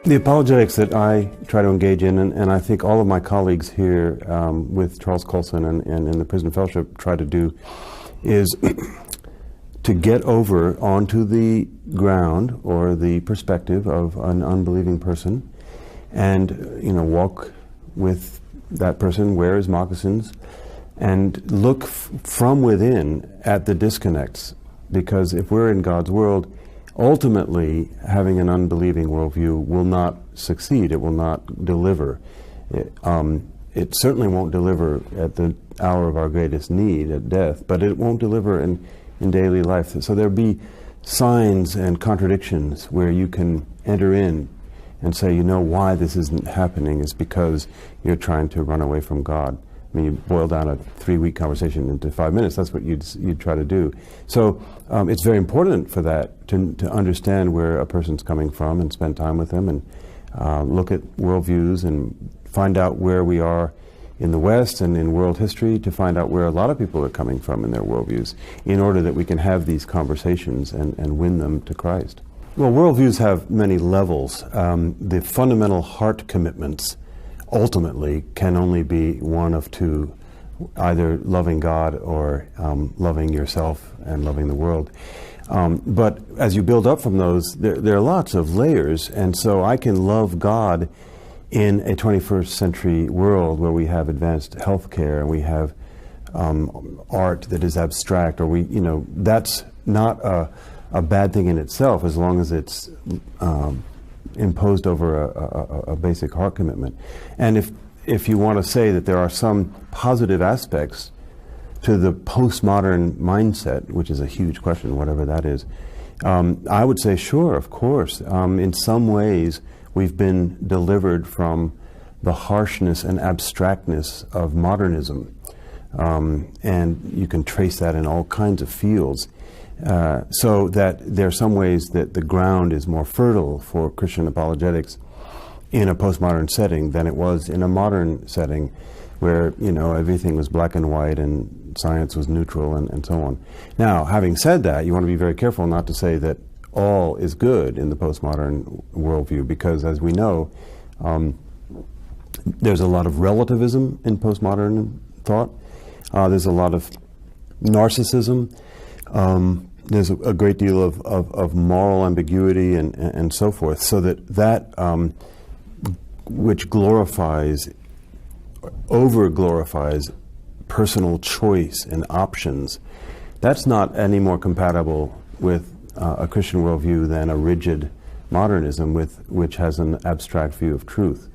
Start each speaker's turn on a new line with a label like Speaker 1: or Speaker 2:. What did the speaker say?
Speaker 1: The apologetics that I try to engage in, and I think all of my colleagues here with Charles Colson and in the Prison Fellowship try to do, is to get over onto the ground or the perspective of an unbelieving person and, walk with that person, wear his moccasins, and look from within at the disconnects. Because if we're in God's world, ultimately having an unbelieving worldview will not succeed. It will not deliver. It certainly won't deliver at the hour of our greatest need, at death, but it won't deliver in daily life. So there'll be signs and contradictions where you can enter in and say, why this isn't happening is because you're trying to run away from God. I mean, you boil down a 3-week conversation into 5 minutes. That's what you'd try to do. So it's very important for that to understand where a person's coming from and spend time with them and look at worldviews and find out where we are in the West and in world history, to find out where a lot of people are coming from in their worldviews, in order that we can have these conversations and win them to Christ. Well, worldviews have many levels. The fundamental heart commitments ultimately can only be one of two, either loving God or loving yourself and loving the world. But as you build up from those, there are lots of layers, and so I can love God in a 21st century world where we have advanced healthcare and we have art that is abstract, or that's not a bad thing in itself, as long as it's imposed over a basic heart commitment. And if you want to say that there are some positive aspects to the postmodern mindset, which is a huge question, whatever that is, I would say, sure, of course. In some ways, we've been delivered from the harshness and abstractness of modernism. And you can trace that in all kinds of fields. So that there are some ways that the ground is more fertile for Christian apologetics in a postmodern setting than it was in a modern setting where, everything was black and white and science was neutral and so on. Now, having said that, you want to be very careful not to say that all is good in the postmodern worldview, because as we know, there's a lot of relativism in postmodern thought. There's a lot of narcissism. There's a great deal of moral ambiguity and so forth, so that which over-glorifies personal choice and options, that's not any more compatible with a Christian worldview than a rigid modernism which has an abstract view of truth.